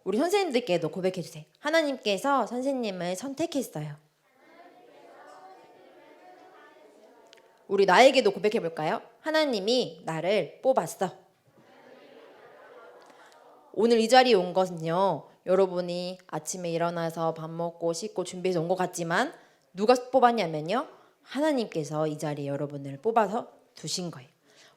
우리 선생님들께도 고백해 주세요. 하나님께서 선생님을 선택했어요. 우리 나에게도 고백해 볼까요? 하나님이 나를 뽑았어. 오늘 이 자리에 온 것은요, 여러분이 아침에 일어나서 밥 먹고 씻고 준비해서 온 것 같지만 누가 뽑았냐면요, 하나님께서 이 자리에 여러분을 뽑아서 두신 거예요.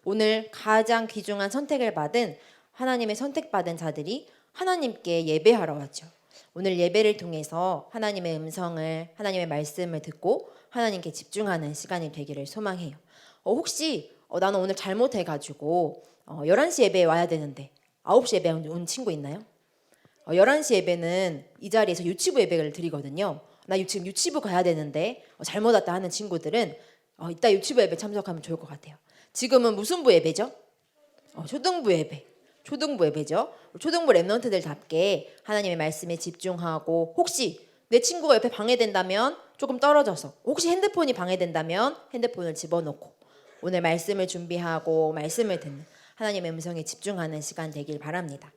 오늘 가장 귀중한 선택을 받은 하나님의 선택받은 자들이 하나님께 예배하러 왔죠. 오늘 예배를 통해서 하나님의 음성을, 하나님의 말씀을 듣고 하나님께 집중하는 시간이 되기를 소망해요. 혹시 나는 오늘 잘못해가지고 11시 예배에 와야 되는데 9시 예배에 온 친구 있나요? 11시 예배는 이 자리에서 유치부 예배를 드리거든요. 나 지금 유치부 가야 되는데 잘못 왔다 하는 친구들은 이따 유치부 예배 참석하면 좋을 것 같아요. 지금은 무슨 부 예배죠? 초등부 예배. 초등부 예배죠. 초등부 랩런트들답게 하나님의 말씀에 집중하고, 혹시 내 친구가 옆에 방해된다면 조금 떨어져서, 혹시 핸드폰이 방해된다면 핸드폰을 집어넣고 오늘 말씀을 준비하고 말씀을 듣는 하나님의 음성에 집중하는 시간 되길 바랍니다.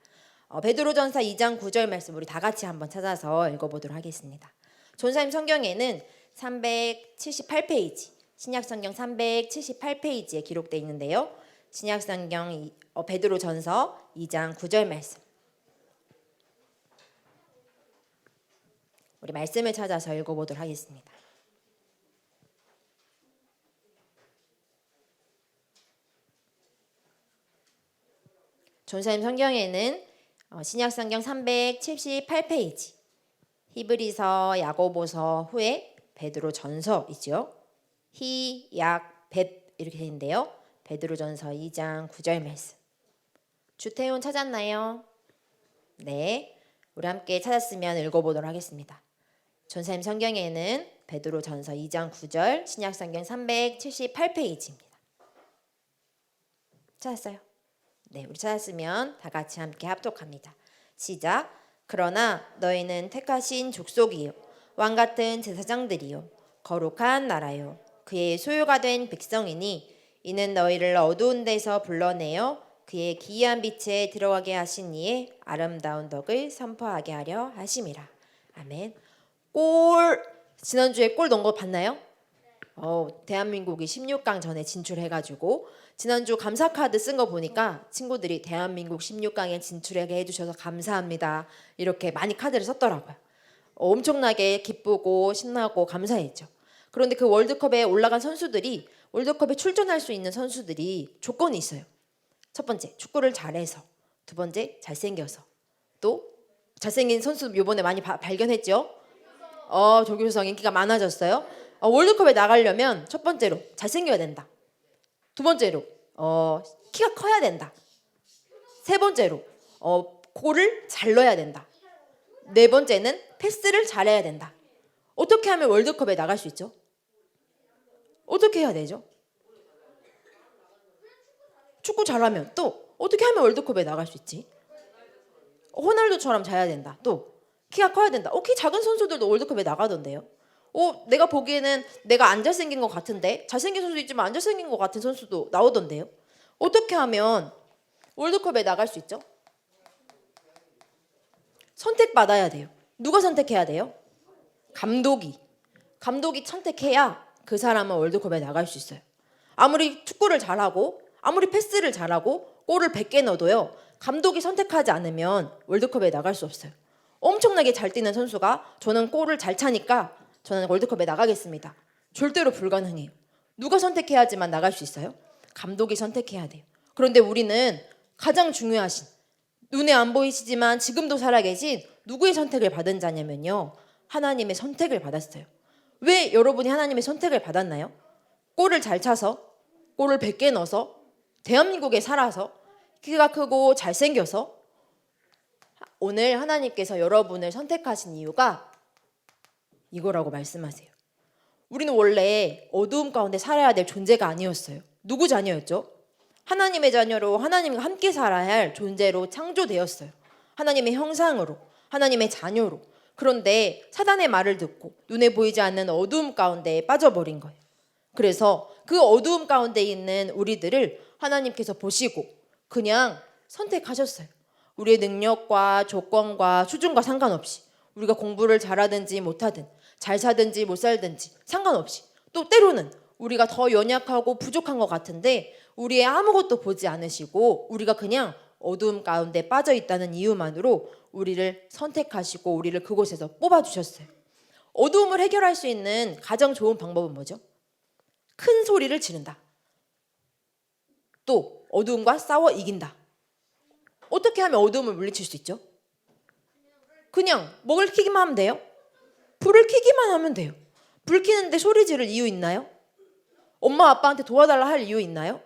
베드로전서 2장 9절 말씀 우리 다 같이 한번 찾아서 읽어보도록 하겠습니다. 전사님 성경에는 378페이지, 신약성경 378페이지에 기록되어 있는데요. 신약성경 베드로전서 2장 9절 말씀, 우리 말씀을 찾아서 읽어보도록 하겠습니다. 전사님 성경에는 신약성경 378페이지, 히브리서, 야고보서 후에 베드로전서이죠. 히, 약, 벳 이렇게 되는데요. 베드로전서 2장 9절 말씀. 주태훈 찾았나요? 네, 우리 함께 찾았으면 읽어보도록 하겠습니다. 전사님 성경에는 베드로전서 2장 9절, 신약성경 378페이지입니다. 찾았어요? 네, 우리 찾았으면 다 같이 함께 합독합니다. 시작. 그러나 너희는 택하신 족속이요, 왕같은 제사장들이요, 거룩한 나라요, 그의 소유가 된 백성이니 이는 너희를 어두운 데서 불러내어 그의 기이한 빛에 들어가게 하신 이의 아름다운 덕을 선포하게 하려 하심이라. 아멘. 지난주에 골 넣은 거 봤나요? 대한민국이 16강 전에 진출해가지고 지난주 감사 카드 쓴 거 보니까 친구들이 대한민국 16강에 진출하게 해주셔서 감사합니다, 이렇게 많이 카드를 썼더라고요. 엄청나게 기쁘고 신나고 감사했죠. 그런데 그 월드컵에 올라간 선수들이, 월드컵에 출전할 수 있는 선수들이 조건이 있어요. 첫 번째, 축구를 잘해서. 두 번째, 잘생겨서. 또 잘생긴 선수 이번에 많이 발견했죠. 조규성 인기가 많아졌어요. 월드컵에 나가려면 첫 번째로 잘생겨야 된다. 두 번째로 키가 커야 된다. 세 번째로 골을 잘 넣어야 된다. 네 번째는 패스를 잘해야 된다. 어떻게 하면 월드컵에 나갈 수 있죠? 어떻게 해야 되죠? 축구 잘하면 또 어떻게 하면 월드컵에 나갈 수 있지? 호날두처럼 잘해야 된다. 또 키가 커야 된다. 키 작은 선수들도 월드컵에 나가던데요. 내가 보기에는 내가 안 잘생긴 것 같은데, 잘생긴 선수 있지만 안 잘생긴 것 같은 선수도 나오던데요. 어떻게 하면 월드컵에 나갈 수 있죠? 선택받아야 돼요. 누가 선택해야 돼요? 감독이 선택해야 그 사람은 월드컵에 나갈 수 있어요. 아무리 축구를 잘하고 아무리 패스를 잘하고 골을 100개 넣어도요, 감독이 선택하지 않으면 월드컵에 나갈 수 없어요. 엄청나게 잘 뛰는 선수가 저는 골을 잘 차니까 저는 월드컵에 나가겠습니다, 절대로 불가능해요. 누가 선택해야지만 나갈 수 있어요? 감독이 선택해야 돼요. 그런데 우리는 가장 중요하신, 눈에 안 보이시지만 지금도 살아계신 누구의 선택을 받은 자냐면요, 하나님의 선택을 받았어요. 왜 여러분이 하나님의 선택을 받았나요? 골을 잘 차서, 골을 100개 넣어서, 대한민국에 살아서, 키가 크고 잘생겨서? 오늘 하나님께서 여러분을 선택하신 이유가 이거라고 말씀하세요. 우리는 원래 어두움 가운데 살아야 될 존재가 아니었어요. 누구 자녀였죠? 하나님의 자녀로 하나님과 함께 살아야 할 존재로 창조되었어요. 하나님의 형상으로, 하나님의 자녀로. 그런데 사단의 말을 듣고 눈에 보이지 않는 어두움 가운데 빠져버린 거예요. 그래서 그 어두움 가운데 있는 우리들을 하나님께서 보시고 그냥 선택하셨어요. 우리의 능력과 조건과 수준과 상관없이 우리가 공부를 잘하든지 못하든 잘 사든지 못 살든지 상관없이 또 때로는 우리가 더 연약하고 부족한 것 같은데 우리의 아무것도 보지 않으시고 우리가 그냥 어두움 가운데 빠져 있다는 이유만으로 우리를 선택하시고 우리를 그곳에서 뽑아주셨어요. 어두움을 해결할 수 있는 가장 좋은 방법은 뭐죠? 큰 소리를 지른다. 또 어두움과 싸워 이긴다. 어떻게 하면 어두움을 물리칠 수 있죠? 그냥 먹을 켜기만 하면 돼요? 불을 켜기만 하면 돼요. 불 켜는데 소리 지를 이유 있나요? 엄마 아빠한테 도와달라 할 이유 있나요?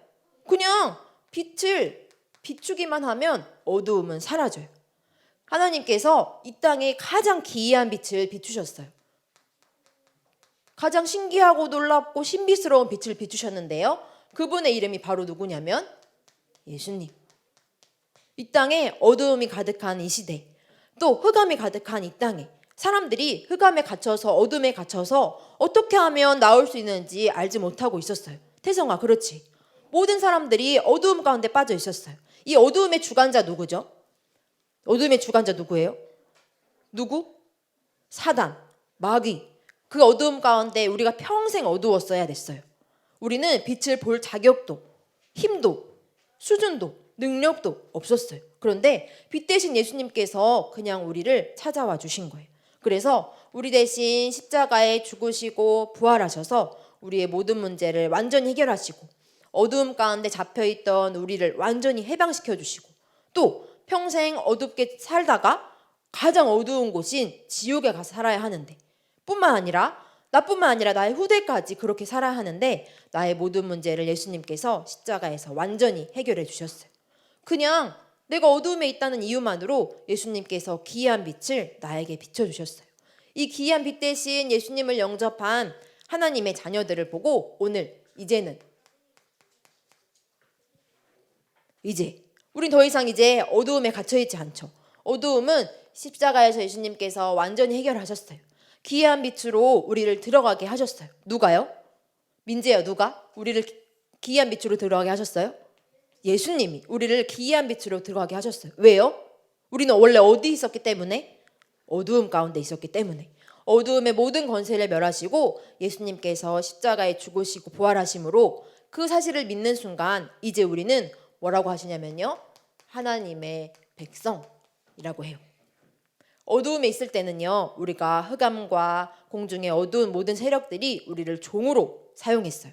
그냥 빛을 비추기만 하면 어두움은 사라져요. 하나님께서 이 땅에 가장 기이한 빛을 비추셨어요. 가장 신기하고 놀랍고 신비스러운 빛을 비추셨는데요. 그분의 이름이 바로 누구냐면 예수님. 이 땅에 어두움이 가득한 이 시대, 또 흑암이 가득한 이 땅에 사람들이 흑암에 갇혀서 어둠에 갇혀서 어떻게 하면 나올 수 있는지 알지 못하고 있었어요. 태성아, 그렇지. 모든 사람들이 어두움 가운데 빠져 있었어요. 이 어두움의 주관자 누구죠? 어둠의 주관자 누구예요? 누구? 사단, 마귀. 그 어두움 가운데 우리가 평생 어두웠어야 됐어요. 우리는 빛을 볼 자격도, 힘도, 수준도, 능력도 없었어요. 그런데 빛 대신 예수님께서 그냥 우리를 찾아와 주신 거예요. 그래서 우리 대신 십자가에 죽으시고 부활하셔서 우리의 모든 문제를 완전히 해결하시고 어두움 가운데 잡혀있던 우리를 완전히 해방시켜 주시고 또 평생 어둡게 살다가 가장 어두운 곳인 지옥에 가서 살아야 하는데 나뿐만 아니라 나의 후대까지 그렇게 살아야 하는데 나의 모든 문제를 예수님께서 십자가에서 완전히 해결해 주셨어요. 그냥 내가 어두움에 있다는 이유만으로 예수님께서 기이한 빛을 나에게 비춰주셨어요. 이 기이한 빛 대신 예수님을 영접한 하나님의 자녀들을 보고 오늘 우린 더 이상 이제 어두움에 갇혀있지 않죠. 어두움은 십자가에서 예수님께서 완전히 해결하셨어요. 기이한 빛으로 우리를 들어가게 하셨어요. 누가요? 민재야, 누가? 우리를 기이한 빛으로 들어가게 하셨어요? 예수님이 우리를 기이한 빛으로 들어가게 하셨어요. 왜요? 우리는 원래 어디 있었기 때문에? 어두움 가운데 있었기 때문에. 어두움의 모든 권세를 멸하시고 예수님께서 십자가에 죽으시고 부활하심으로 그 사실을 믿는 순간 이제 우리는 뭐라고 하시냐면요. 하나님의 백성이라고 해요. 어두움에 있을 때는요. 우리가 흑암과 공중의 어두운 모든 세력들이 우리를 종으로 사용했어요.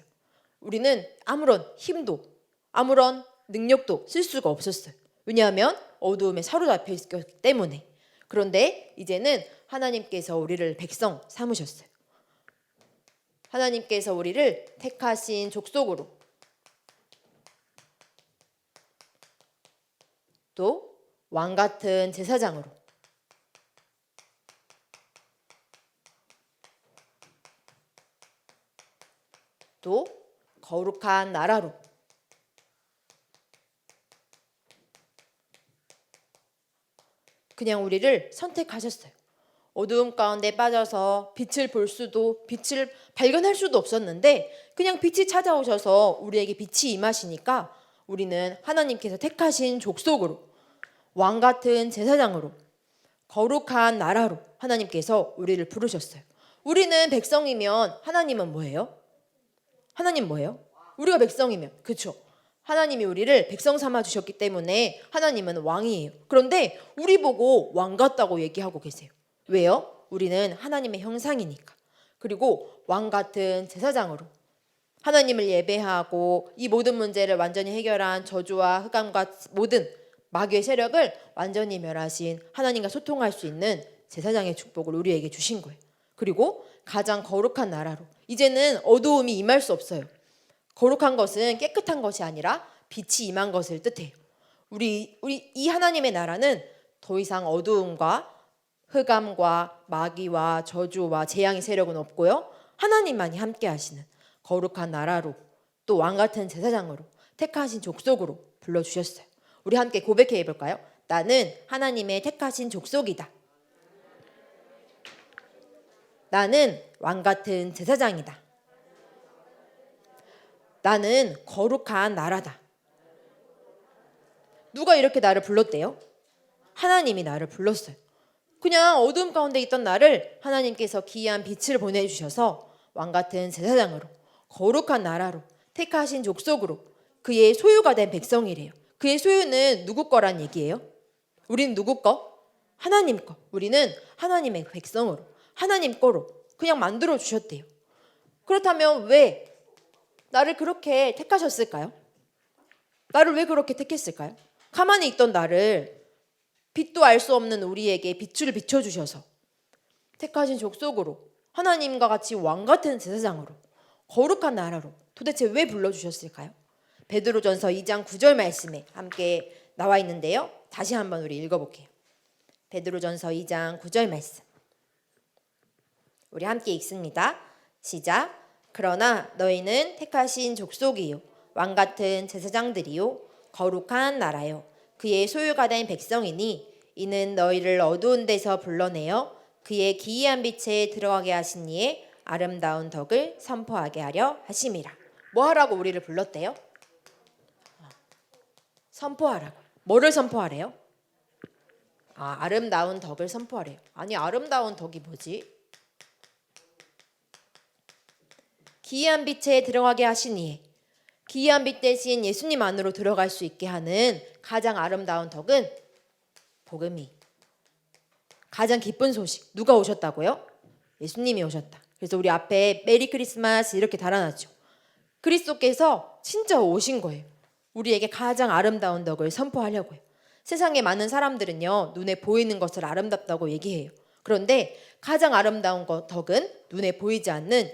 우리는 아무런 힘도 아무런 능력도 쓸 수가 없었어요. 왜냐하면 어두움에 사로잡혀 있었기 때문에. 그런데 이제는 하나님께서 우리를 백성 삼으셨어요. 하나님께서 우리를 택하신 족속으로 또 왕같은 제사장으로 또 거룩한 나라로 그냥 우리를 선택하셨어요. 어두움 가운데 빠져서 빛을 발견할 수도 없었는데 그냥 빛이 찾아오셔서 우리에게 빛이 임하시니까 우리는 하나님께서 택하신 족속으로 왕같은 제사장으로 거룩한 나라로 하나님께서 우리를 부르셨어요. 우리는 백성이면 하나님은 뭐예요? 하나님 뭐예요? 우리가 백성이면 그렇죠. 하나님이 우리를 백성 삼아 주셨기 때문에 하나님은 왕이에요. 그런데 우리 보고 왕 같다고 얘기하고 계세요. 왜요? 우리는 하나님의 형상이니까. 그리고 왕 같은 제사장으로 하나님을 예배하고 이 모든 문제를 완전히 해결한 저주와 흑암과 모든 마귀의 세력을 완전히 멸하신 하나님과 소통할 수 있는 제사장의 축복을 우리에게 주신 거예요. 그리고 가장 거룩한 나라로 이제는 어두움이 임할 수 없어요. 거룩한 것은 깨끗한 것이 아니라 빛이 임한 것을 뜻해요. 우리 이 하나님의 나라는 더 이상 어두움과 흑암과 마귀와 저주와 재앙의 세력은 없고요. 하나님만이 함께 하시는 거룩한 나라로 또 왕같은 제사장으로 택하신 족속으로 불러주셨어요. 우리 함께 고백해 볼까요? 나는 하나님의 택하신 족속이다. 나는 왕같은 제사장이다. 나는 거룩한 나라다. 누가 이렇게 나를 불렀대요? 하나님이 나를 불렀어요. 그냥 어둠 가운데 있던 나를 하나님께서 기이한 빛을 보내주셔서 왕같은 제사장으로, 거룩한 나라로, 택하신 족속으로, 그의 소유가 된 백성이래요. 그의 소유는 누구 거란 얘기예요? 우리는 누구 거? 하나님 거. 우리는 하나님의 백성으로, 하나님 거로 그냥 만들어 주셨대요. 그렇다면 왜 나를 그렇게 택하셨을까요? 나를 왜 그렇게 택했을까요? 가만히 있던 나를 빛도 알 수 없는 우리에게 빛을 비춰주셔서 택하신 족속으로, 하나님과 같이 왕같은 제사장으로, 거룩한 나라로 도대체 왜 불러주셨을까요? 베드로전서 2장 9절 말씀에 함께 나와 있는데요. 다시 한번 우리 읽어볼게요. 베드로전서 2장 9절 말씀. 우리 함께 읽습니다. 시작. 그러나 너희는 택하신 족속이요 왕같은 제사장들이요 거룩한 나라요 그의 소유가 된 백성이니 이는 너희를 어두운 데서 불러내어 그의 기이한 빛에 들어가게 하신 이의 아름다운 덕을 선포하게 하려 하심이라. 뭐 하라고 우리를 불렀대요? 선포하라고. 뭐를 선포하래요? 아름다운 덕을 선포하래요. 아니, 아름다운 덕이 뭐지? 기이한 빛에 들어가게 하시니, 기이한 빛 대신 예수님 안으로 들어갈 수 있게 하는 가장 아름다운 덕은 복음이. 가장 기쁜 소식. 누가 오셨다고요? 예수님이 오셨다. 그래서 우리 앞에 메리 크리스마스 이렇게 달아놨죠. 그리스도께서 진짜 오신 거예요. 우리에게 가장 아름다운 덕을 선포하려고요. 세상에 많은 사람들은요, 눈에 보이는 것을 아름답다고 얘기해요. 그런데 가장 아름다운 덕은 눈에 보이지 않는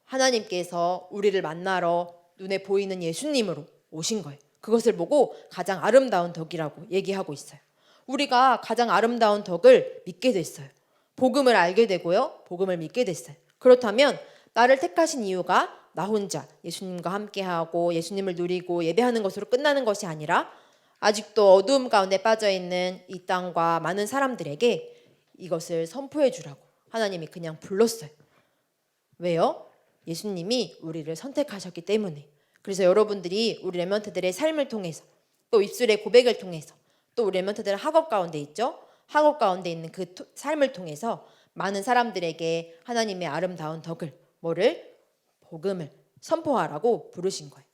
하나님께서 우리를 만나러 눈에 보이는 예수님으로 오신 거예요. 그것을 보고 가장 아름다운 덕이라고 얘기하고 있어요. 우리가 가장 아름다운 덕을 믿게 됐어요. 복음을 알게 되고요. 복음을 믿게 됐어요. 그렇다면 나를 택하신 이유가 나 혼자 예수님과 함께하고 예수님을 누리고 예배하는 것으로 끝나는 것이 아니라 아직도 어두움 가운데 빠져있는 이 땅과 많은 사람들에게 이것을 선포해 주라고 하나님이 그냥 불렀어요. 왜요? 예수님이 우리를 선택하셨기 때문에. 그래서 여러분들이 우리 렘넌트들의 삶을 통해서 또 입술의 고백을 통해서 또 우리 렘넌트들은 학업 가운데 있죠. 학업 가운데 있는 그 삶을 통해서 많은 사람들에게 하나님의 아름다운 덕을 뭐를? 복음을 선포하라고 부르신 거예요.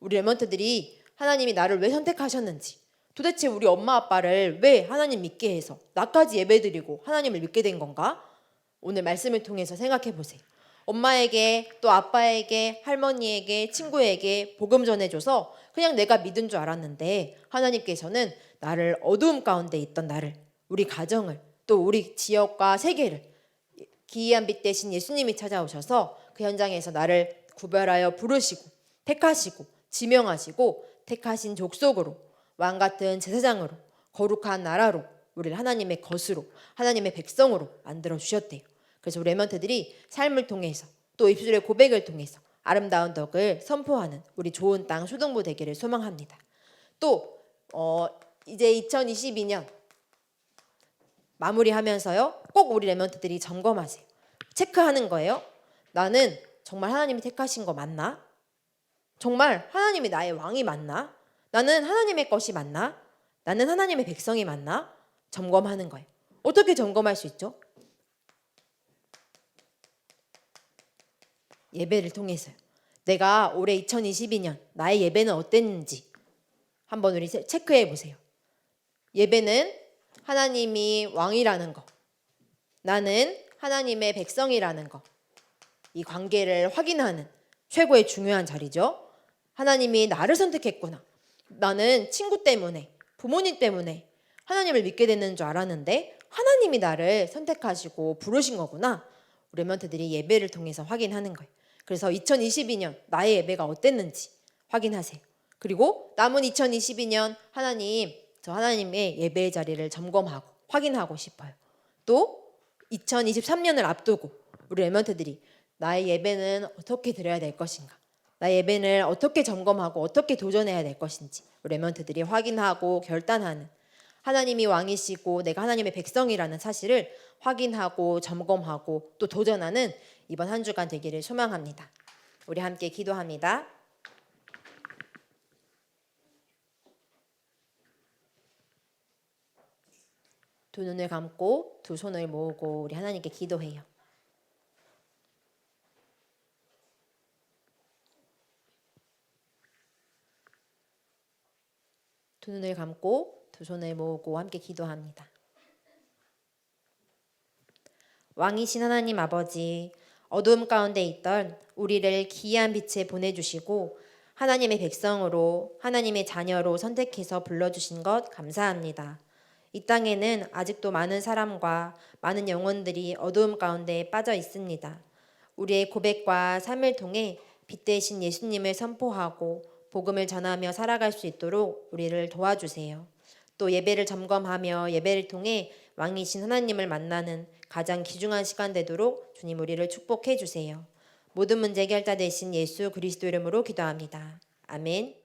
우리 렘넌트들이 하나님이 나를 왜 선택하셨는지 도대체 우리 엄마 아빠를 왜 하나님 믿게 해서 나까지 예배드리고 하나님을 믿게 된 건가? 오늘 말씀을 통해서 생각해 보세요. 엄마에게 또 아빠에게 할머니에게 친구에게 복음 전해줘서 그냥 내가 믿은 줄 알았는데 하나님께서는 나를 어두움 가운데 있던 나를 우리 가정을 또 우리 지역과 세계를 기이한 빛 대신 예수님이 찾아오셔서 그 현장에서 나를 구별하여 부르시고 택하시고 지명하시고 택하신 족속으로 왕같은 제사장으로 거룩한 나라로 우리를 하나님의 것으로 하나님의 백성으로 만들어 주셨대요. 그래서 우리 렘넌트들이 삶을 통해서 또 입술의 고백을 통해서 아름다운 덕을 선포하는 우리 좋은 땅 초등부 되기를 소망합니다. 또 이제 2022년 마무리하면서요. 꼭 우리 렘넌트들이 점검하세요. 체크하는 거예요. 나는 정말 하나님이 택하신 거 맞나? 정말 하나님이 나의 왕이 맞나? 나는 하나님의 것이 맞나? 나는 하나님의 백성이 맞나? 점검하는 거예요. 어떻게 점검할 수 있죠? 예배를 통해서요. 내가 올해 2022년 나의 예배는 어땠는지 한번 우리 체크해 보세요. 예배는 하나님이 왕이라는 거, 나는 하나님의 백성이라는 거, 이 관계를 확인하는 최고의 중요한 자리죠. 하나님이 나를 선택했구나. 나는 친구 때문에, 부모님 때문에 하나님을 믿게 됐는 줄 알았는데 하나님이 나를 선택하시고 부르신 거구나. 우리 렘넌트들이 예배를 통해서 확인하는 거예요. 그래서 2022년 나의 예배가 어땠는지 확인하세요. 그리고 남은 2022년 저 하나님의 예배의 자리를 점검하고 확인하고 싶어요. 또 2023년을 앞두고 우리 렘넌트들이 나의 예배는 어떻게 드려야 될 것인가? 나의 예배를 어떻게 점검하고 어떻게 도전해야 될 것인지 우리 렘넌트들이 확인하고 결단하는 하나님이 왕이시고 내가 하나님의 백성이라는 사실을 확인하고 점검하고 또 도전하는 이번 한 주간 되기를 소망합니다. 우리 함께 기도합니다. 두 눈을 감고 두 손을 모으고 우리 하나님께 기도해요. 두 눈을 감고 두 손을 모으고 함께 기도합니다. 왕이신 하나님 아버지, 어두움 가운데 있던 우리를 기이한 빛에 보내주시고 하나님의 백성으로 하나님의 자녀로 선택해서 불러주신 것 감사합니다. 이 땅에는 아직도 많은 사람과 많은 영혼들이 어두움 가운데 빠져 있습니다. 우리의 고백과 삶을 통해 빛 대신 예수님을 선포하고 복음을 전하며 살아갈 수 있도록 우리를 도와주세요. 또 예배를 점검하며 예배를 통해 왕이신 하나님을 만나는 가장 귀중한 시간 되도록 주님 우리를 축복해 주세요. 모든 문제 해결자 되신 예수 그리스도 이름으로 기도합니다. 아멘.